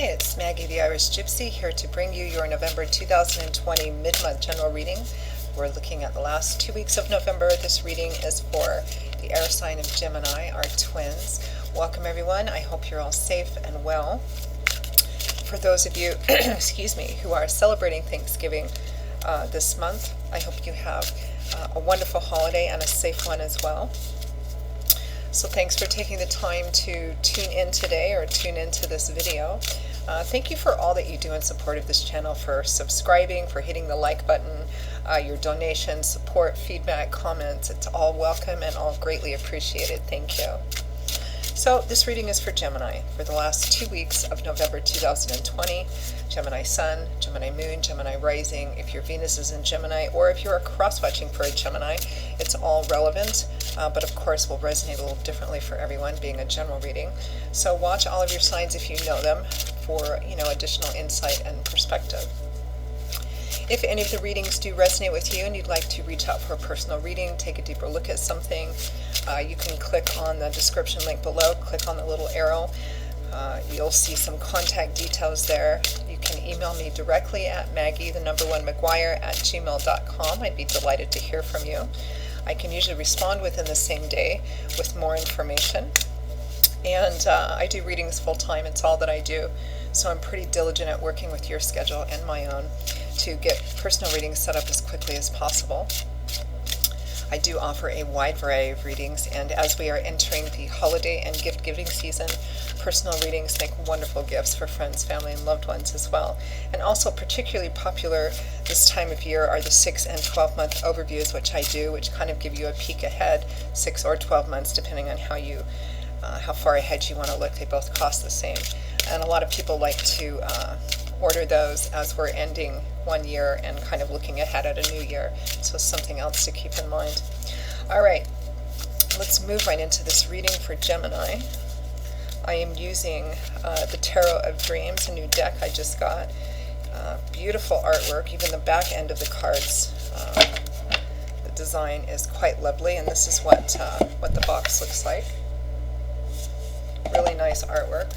Hi, it's Maggie the Irish Gypsy here to bring you your November 2020 mid-month general reading. We're looking at the last 2 weeks of November. This reading is for the air sign of Gemini, our twins. Welcome everyone. I hope you're all safe and well. For those of you, excuse me, who are celebrating Thanksgiving this month, I hope you have a wonderful holiday and a safe one as well. So thanks for taking the time to tune in today or tune into this video. Thank you for all that you do in support of this channel, for subscribing, for hitting the like button, your donations, support, feedback, comments. It's all welcome and all greatly appreciated. Thank you. So this reading is for Gemini for the last 2 weeks of November 2020. Gemini Sun, Gemini Moon, Gemini Rising. If your Venus is in Gemini, or if you're cross-watching for a Gemini, it's all relevant, but of course will resonate a little differently for everyone, being a general reading. So watch all of your signs if you know them for additional insight and perspective. If any of the readings do resonate with you and you'd like to reach out for a personal reading, take a deeper look at something, you can click on the description link below, click on the little arrow. You'll see some contact details there. You can email me directly at maggie@gmail.com. I'd be delighted to hear from you. I can usually respond within the same day with more information. And I do readings full time. It's all that I do. So I'm pretty diligent at working with your schedule and my own to get personal readings set up as quickly as possible. I do offer a wide variety of readings, and as we are entering the holiday and gift giving season, personal readings make wonderful gifts for friends, family, and loved ones as well. And also particularly popular this time of year are the 6 and 12-month overviews, which I do, which kind of give you a peek ahead, 6 or 12 months, depending on how far ahead you want to look. They both cost the same. And a lot of people like to order those as we're ending one year and kind of looking ahead at a new year. So it's something else to keep in mind. All right, let's move right into this reading for Gemini. I am using the Tarot of Dreams, a new deck I just got. Beautiful artwork, even the back end of the cards. The design is quite lovely, and this is what the box looks like. Really nice artwork.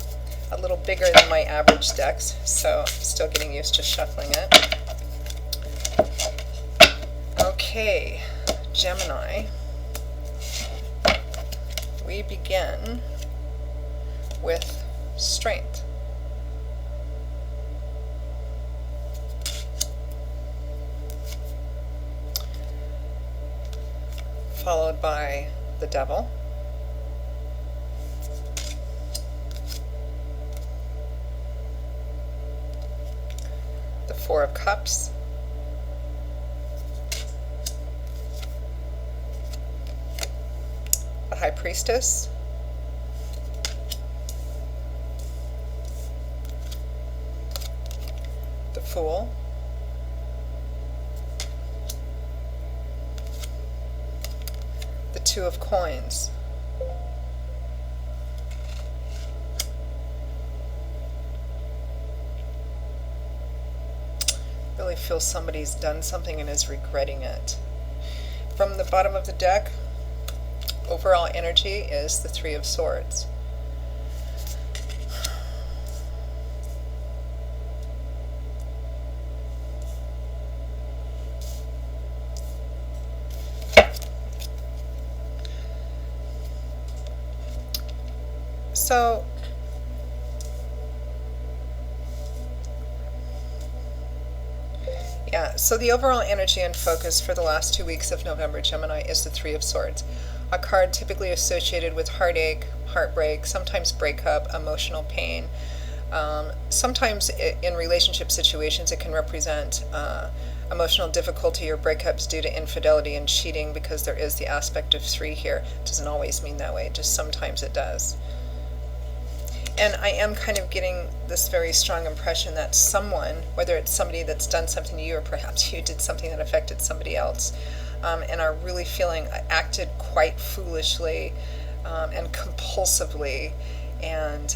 A little bigger than my average decks, so I'm still getting used to shuffling it. Okay, Gemini. We begin with strength. Followed by the Devil. The Four of Cups. The High Priestess. The Fool. The Two of Coins. Really feel somebody's done something and is regretting it. From the bottom of the deck, overall energy is the Three of Swords. So the overall energy and focus for the last 2 weeks of November, Gemini, is the Three of Swords, a card typically associated with heartache, heartbreak, sometimes breakup, emotional pain. Sometimes in relationship situations it can represent emotional difficulty or breakups due to infidelity and cheating, because there is the aspect of 3 here. It doesn't always mean that way, just sometimes it does. And I am kind of getting this very strong impression that someone, whether it's somebody that's done something to you or perhaps you did something that affected somebody else, and are really feeling acted quite foolishly and compulsively, and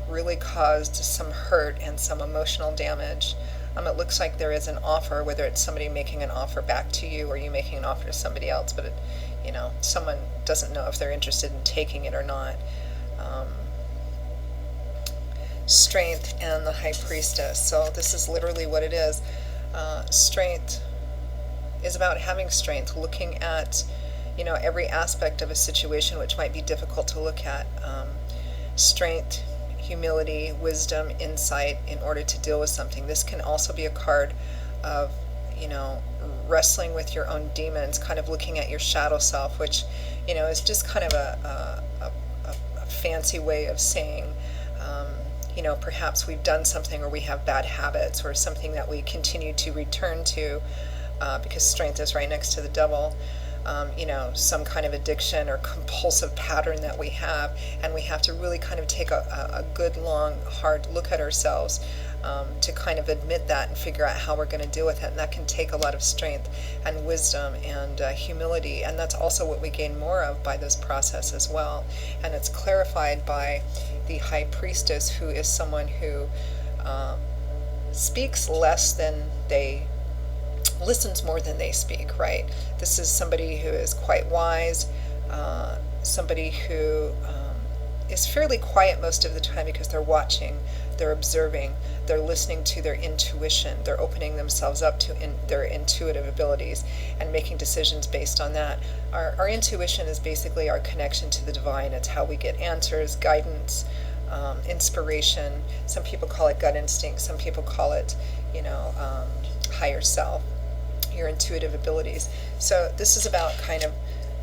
really caused some hurt and some emotional damage. It looks like there is an offer, whether it's somebody making an offer back to you or you making an offer to somebody else, but someone doesn't know if they're interested in taking it or not. strength and the High Priestess. So this is literally what it is. Strength is about having strength, looking at, every aspect of a situation which might be difficult to look at. Strength, humility, wisdom, insight in order to deal with something. This can also be a card of, wrestling with your own demons, kind of looking at your shadow self, which, is just kind of a fancy way of saying, perhaps we've done something, or we have bad habits, or something that we continue to return to, because strength is right next to the devil. Some kind of addiction or compulsive pattern that we have, and we have to really kind of take a good, long, hard look at ourselves, to kind of admit that and figure out how we're going to deal with it. And that can take a lot of strength and wisdom and humility, and that's also what we gain more of by this process as well. And it's clarified by the High Priestess, who is someone who speaks less than they listens more than they speak, right? This is somebody who is quite wise, somebody who is fairly quiet most of the time, because they're watching, they're observing, they're listening to their intuition, they're opening themselves up to their intuitive abilities and making decisions based on that. Our intuition is basically our connection to the divine. It's how we get answers, guidance, inspiration. Some people call it gut instinct, some people call it, higher self, your intuitive abilities. So this is about kind of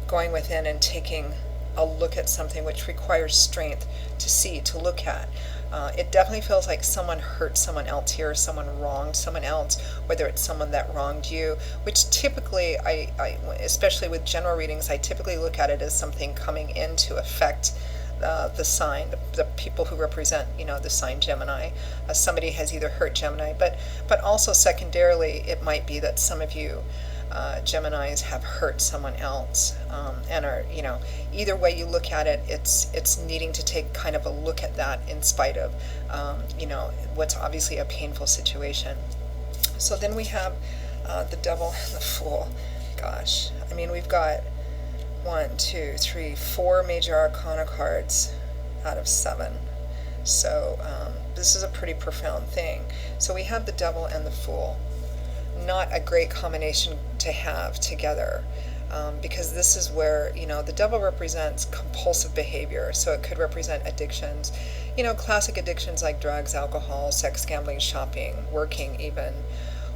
going within and taking a look at something which requires strength to see, to look at. It definitely feels like someone hurt someone else here, someone wronged someone else, whether it's someone that wronged you, which typically, I especially with general readings, I typically look at it as something coming in to affect the sign, the people who represent, the sign Gemini. Somebody has either hurt Gemini, but also secondarily, it might be that some of you Geminis have hurt someone else, and are, either way you look at it, it's needing to take kind of a look at that in spite of, what's obviously a painful situation. So then we have the Devil and the Fool. Gosh, I mean, we've got 4 major arcana cards out of 7. So this is a pretty profound thing. So we have the Devil and the Fool. Not a great combination to have together, because this is where, the devil represents compulsive behavior. So it could represent addictions, classic addictions like drugs, alcohol, sex, gambling, shopping, working even,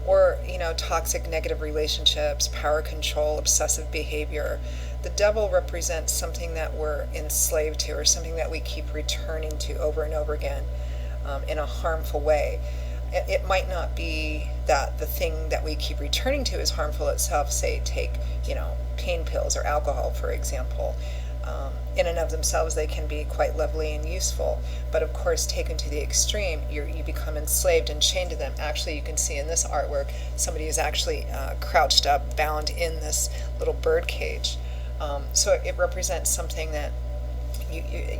or, toxic negative relationships, power control, obsessive behavior. The devil represents something that we're enslaved to, or something that we keep returning to over and over again, in a harmful way. It might not be that the thing that we keep returning to is harmful itself. Say, take, pain pills or alcohol, for example. In and of themselves, they can be quite lovely and useful. But of course, taken to the extreme, you become enslaved and chained to them. Actually, you can see in this artwork, somebody is actually crouched up, bound in this little bird cage. So it represents something that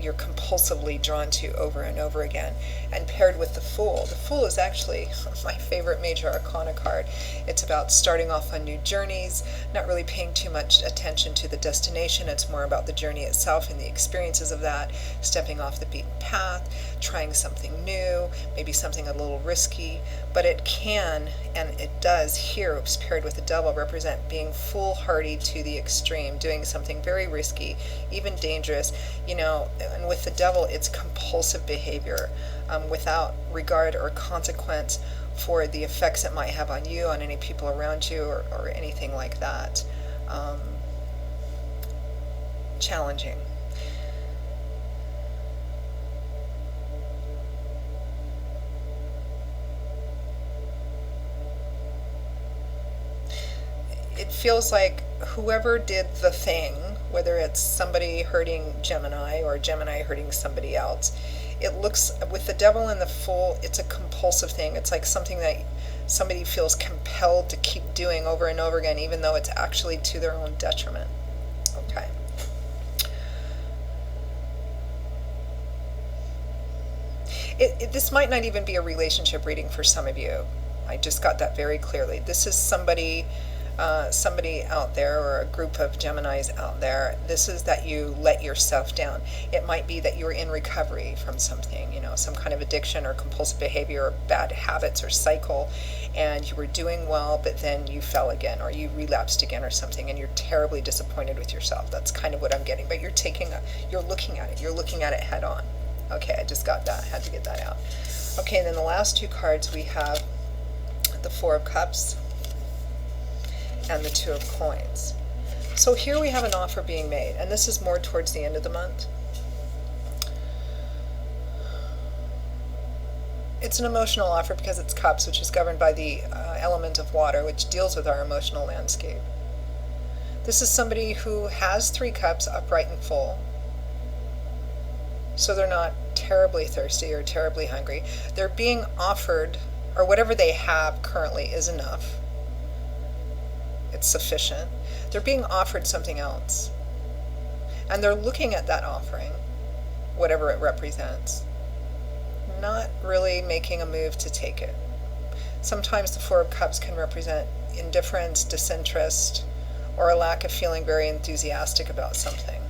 you're compulsively drawn to over and over again. And paired with the Fool is actually my favorite major arcana card. It's about starting off on new journeys, not really paying too much attention to the destination. It's more about the journey itself and the experiences of that, stepping off the beaten path, trying something new, maybe something a little risky. But it can, and it does here, paired with the Devil, represent being foolhardy to the extreme, doing something very risky, even dangerous. And with the Devil, it's compulsive behavior, without regard or consequence for the effects it might have on you, on any people around you, or anything like that. Challenging. It feels like whoever did the thing, whether it's somebody hurting Gemini or Gemini hurting somebody else, it looks, with the Devil and the Fool, it's a compulsive thing. It's like something that somebody feels compelled to keep doing over and over again, even though it's actually to their own detriment. Okay. This might not even be a relationship reading for some of you. I just got that very clearly. This is somebody somebody out there or a group of Geminis out there, this is that you let yourself down. It might be that you're in recovery from something, some kind of addiction or compulsive behavior or bad habits or cycle, and you were doing well, but then you fell again or you relapsed again or something, and you're terribly disappointed with yourself. That's kind of what I'm getting. But you're looking at it head on. Okay, I just got that. Had to get that out. Okay, and then the last two cards we have the Four of Cups and the Two of Coins. So here we have an offer being made, and this is more towards the end of the month. It's an emotional offer because it's cups, which is governed by the element of water, which deals with our emotional landscape. This is somebody who has 3 cups upright and full, so they're not terribly thirsty or terribly hungry. They're being offered, or whatever they have currently is enough. It's sufficient. They're being offered something else, and they're looking at that offering, whatever it represents, not really making a move to take it. Sometimes the Four of Cups can represent indifference, disinterest, or a lack of feeling very enthusiastic about something.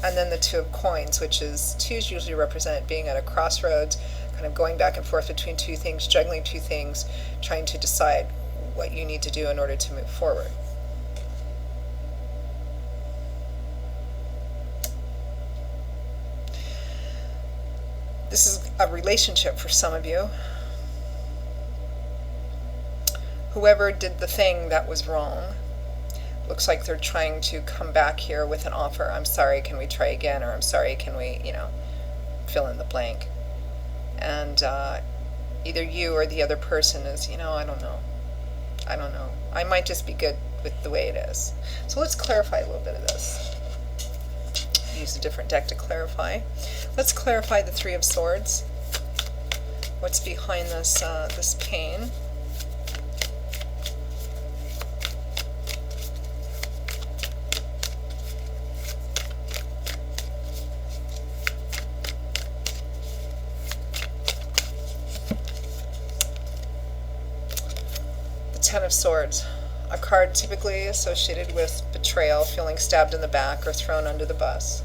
And then the Two of Coins, which is, twos usually represent being at a crossroads, kind of going back and forth between two things, juggling two things, trying to decide what you need to do in order to move forward. This is a relationship for some of you. Whoever did the thing that was wrong, looks like they're trying to come back here with an offer. I'm sorry, can we try again? Or I'm sorry, can we, fill in the blank. And either you or the other person is, I don't know. I might just be good with the way it is. So let's clarify a little bit of this. Use a different deck to clarify. Let's clarify the Three of Swords. What's behind this this pain? The Ten of Swords. A card typically associated with betrayal, feeling stabbed in the back or thrown under the bus.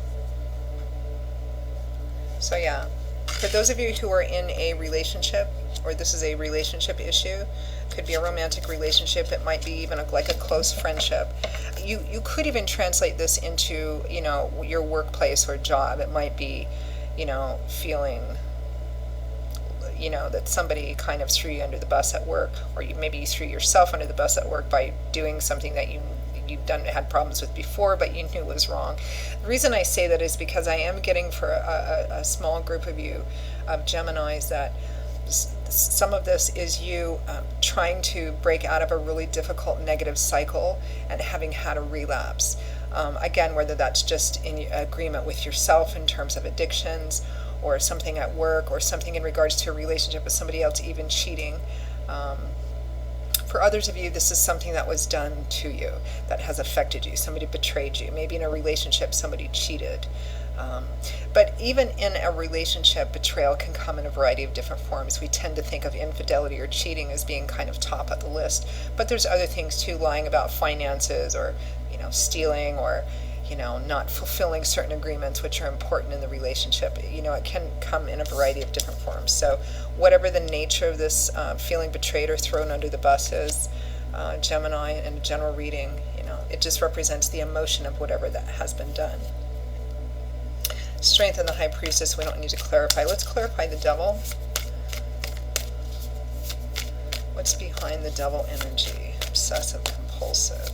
So yeah, for those of you who are in a relationship, or this is a relationship issue, could be a romantic relationship, it might be even like a close friendship. You could even translate this into, your workplace or job. It might be, feeling, that somebody kind of threw you under the bus at work, or maybe you threw yourself under the bus at work by doing something that you've had problems with before, but you knew was wrong. The reason I say that is because I am getting for a small group of you, of Geminis, that some of this is you trying to break out of a really difficult negative cycle and having had a relapse. Again, whether that's just in agreement with yourself in terms of addictions, or something at work, or something in regards to a relationship with somebody else, even cheating. For others of you, this is something that was done to you, that has affected you. Somebody betrayed you. Maybe in a relationship, somebody cheated. But even in a relationship, betrayal can come in a variety of different forms. We tend to think of infidelity or cheating as being kind of top of the list. But there's other things too, lying about finances, or stealing, or not fulfilling certain agreements which are important in the relationship. It can come in a variety of different forms. So whatever the nature of this feeling betrayed or thrown under the bus is, Gemini, in a general reading, it just represents the emotion of whatever that has been done. Strength in the High Priestess, we don't need to clarify. Let's clarify the Devil. What's behind the Devil energy? Obsessive, compulsive.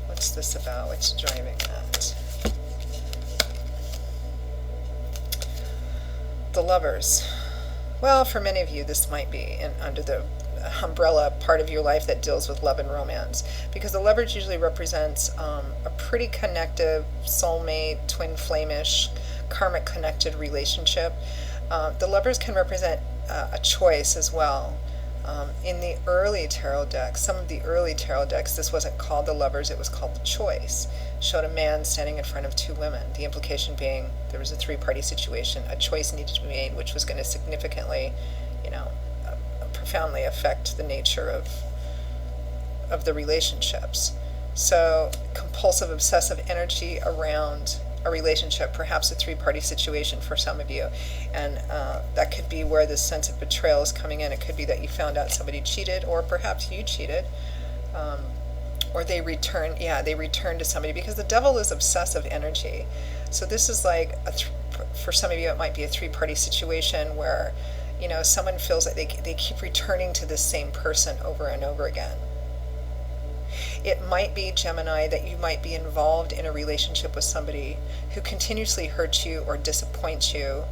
What's this about? What's driving that? The Lovers. Well, for many of you, this might be under the umbrella part of your life that deals with love and romance, because the Lovers usually represents a pretty connective, soulmate, twin flame-ish, karmic connected relationship. The Lovers can represent a choice as well. In the early tarot decks, some of the early tarot decks, this wasn't called the Lovers, it was called the Choice. Showed a man standing in front of 2 women. The implication being there was a 3-party situation. A choice needed to be made, which was going to significantly, profoundly affect the nature of the relationships. So compulsive, obsessive energy around a relationship, perhaps a three-party situation for some of you. And that could be where this sense of betrayal is coming in. It could be that you found out somebody cheated, or perhaps you cheated. Or they return to somebody, because the devil is obsessive energy. So this is like, for some of you, it might be a three-party situation where, someone feels like they keep returning to the same person over and over again. It might be, Gemini, that you might be involved in a relationship with somebody who continuously hurts you or disappoints you,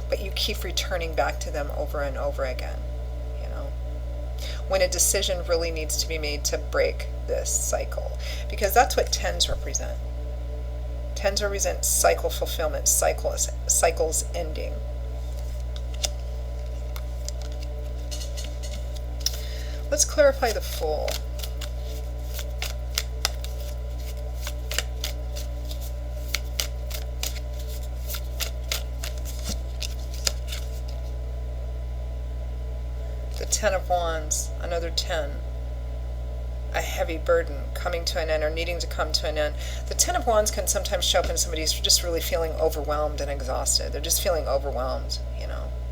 but you keep returning back to them over and over again. When a decision really needs to be made to break this cycle. Because that's what tens represent. Tens represent cycle fulfillment, cycles ending. Let's clarify the Fool. The Ten of Wands, another 10. A heavy burden coming to an end, or needing to come to an end. The Ten of Wands can sometimes show up in somebody who's just really feeling overwhelmed and exhausted. They're just feeling overwhelmed,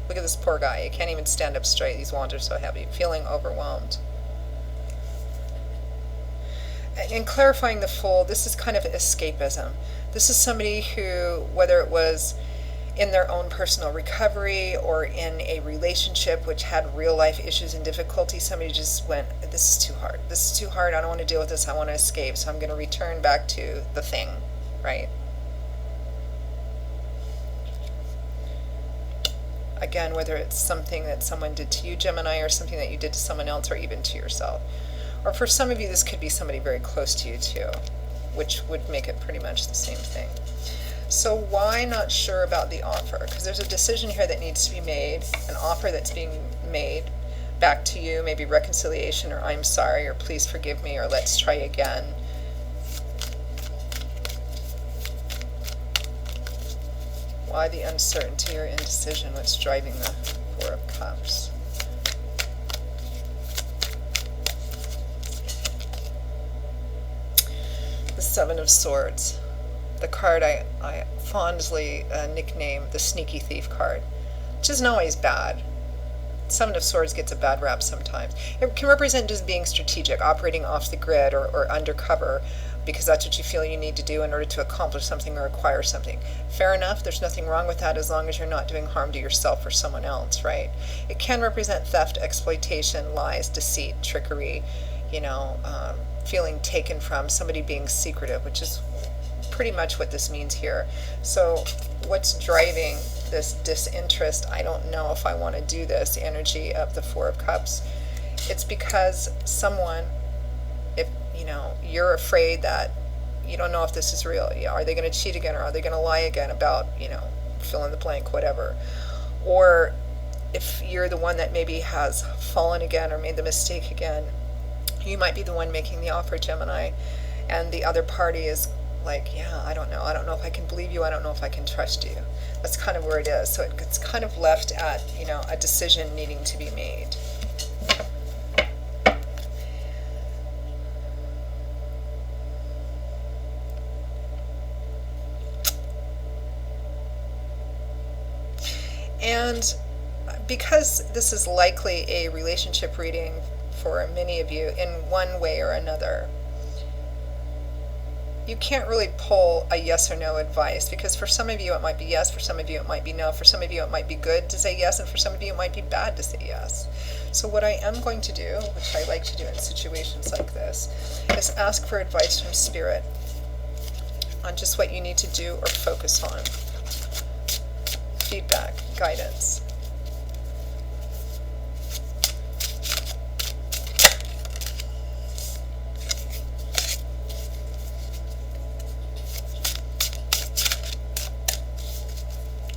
Look at this poor guy. He can't even stand up straight. These wands are so heavy. Feeling overwhelmed. In clarifying the Fool, this is kind of escapism. This is somebody who, whether it was in their own personal recovery or in a relationship which had real life issues and difficulties, somebody just went, this is too hard. This is too hard. I don't want to deal with this. I want to escape. So I'm going to return back to the thing, right? Again, whether it's something that someone did to you, Gemini, or something that you did to someone else, or even to yourself. Or for some of you, this could be somebody very close to you too, which would make it pretty much the same thing. So why not sure about the offer? Because there's a decision here that needs to be made, an offer that's being made back to you, maybe reconciliation, or I'm sorry, or please forgive me, or let's try again. Why the uncertainty or indecision? What's driving the Four of Cups? The Seven of Swords. The card I fondly nickname the Sneaky Thief card, which isn't always bad. Seven of Swords gets a bad rap sometimes. It can represent just being strategic, operating off the grid or undercover, because that's what you feel you need to do in order to accomplish something or acquire something. Fair enough, there's nothing wrong with that as long as you're not doing harm to yourself or someone else, right? It can represent theft, exploitation, lies, deceit, trickery, feeling taken from, somebody being secretive, which is pretty much what this means here. So what's driving this disinterest? I don't know if I want to do this, the energy of the Four of Cups. It's because someone, if you're afraid that you don't know if this is real. Are they going to cheat again, or are they going to lie again about, fill in the blank, whatever. Or if you're the one that maybe has fallen again or made the mistake again, you might be the one making the offer, Gemini, and the other party is like, yeah, I don't know if I can believe you, I don't know if I can trust you. That's kind of where it is. So it's kind of left at, a decision needing to be made. And because this is likely a relationship reading for many of you in one way or another, you can't really pull a yes or no advice, because for some of you it might be yes, for some of you it might be no, for some of you it might be good to say yes, and for some of you it might be bad to say yes. So what I am going to do, which I like to do in situations like this, is ask for advice from Spirit on just what you need to do or focus on. Feedback, guidance.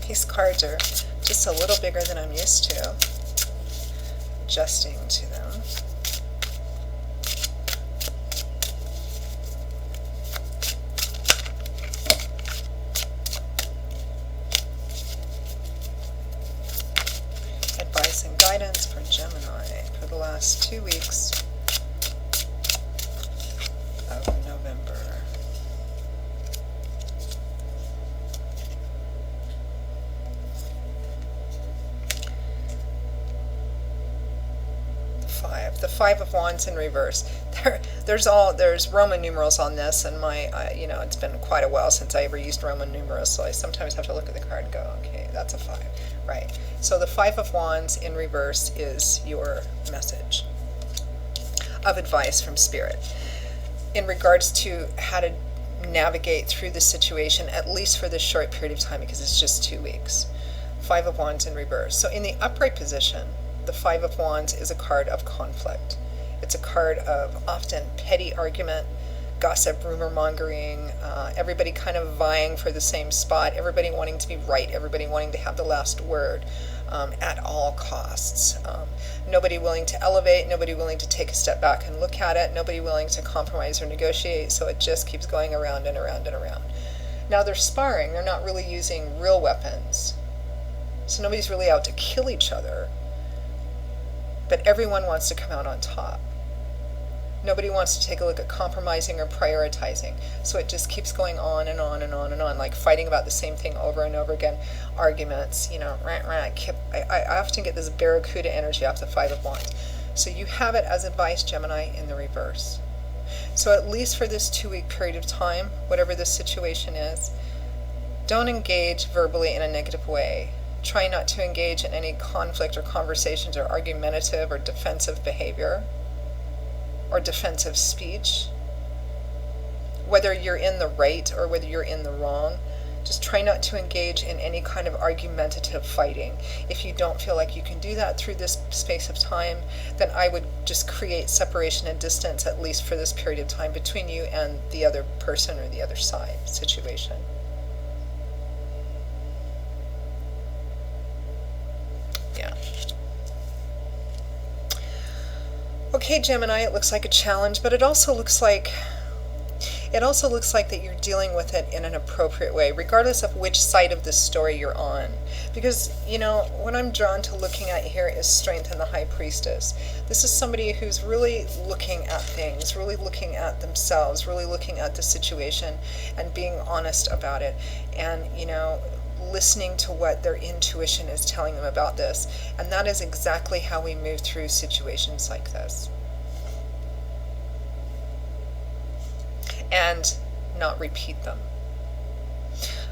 These cards are just a little bigger than I'm used to. Adjusting to them. Advice and guidance for Gemini for the last 2 weeks. Five of Wands in reverse. There's Roman numerals on this, and it's been quite a while since I ever used Roman numerals, so I sometimes have to look at the card and go, okay, that's a 5, right? So the Five of Wands in reverse is your message of advice from Spirit in regards to how to navigate through the situation, at least for this short period of time, because it's just 2 weeks. Five of Wands in reverse. So in the upright position, the Five of Wands is a card of conflict. It's a card of often petty argument, gossip, rumor mongering, everybody kind of vying for the same spot, everybody wanting to be right, everybody wanting to have the last word at all costs. Nobody willing to elevate, nobody willing to take a step back and look at it, nobody willing to compromise or negotiate, so it just keeps going around and around and around. Now they're sparring, they're not really using real weapons, so nobody's really out to kill each other, but everyone wants to come out on top. Nobody wants to take a look at compromising or prioritizing. So it just keeps going on and on and on and on, like fighting about the same thing over and over again. Arguments, I often get this barracuda energy off the Five of Wands. So you have it as advice, Gemini, in the reverse. So at least for this 2-week period of time, whatever the situation is, don't engage verbally in a negative way. Try not to engage in any conflict or conversations or argumentative or defensive behavior or defensive speech. Whether you're in the right or whether you're in the wrong, just try not to engage in any kind of argumentative fighting. If you don't feel like you can do that through this space of time, then I would just create separation and distance, at least for this period of time, between you and the other person or the other side situation. Yeah. Okay, Gemini, it looks like a challenge, but it also looks like that you're dealing with it in an appropriate way, regardless of which side of the story you're on. Because, what I'm drawn to looking at here is Strength and the High Priestess. This is somebody who's really looking at things, really looking at themselves, really looking at the situation and being honest about it. And, listening to what their intuition is telling them about this. And that is exactly how we move through situations like this. And not repeat them.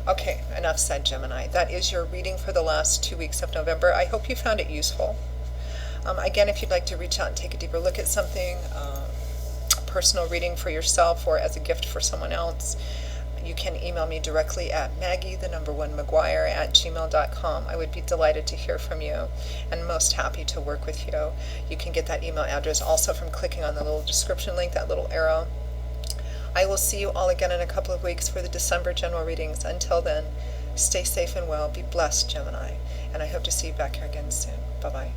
Okay, enough said, Gemini. That is your reading for the last 2 weeks of November. I hope you found it useful. Again, if you'd like to reach out and take a deeper look at something, a personal reading for yourself or as a gift for someone else, you can email me directly at maggie1maguire@gmail.com. I would be delighted to hear from you and most happy to work with you. You can get that email address also from clicking on the little description link, that little arrow. I will see you all again in a couple of weeks for the December general readings. Until then, stay safe and well. Be blessed, Gemini. And I hope to see you back here again soon. Bye-bye.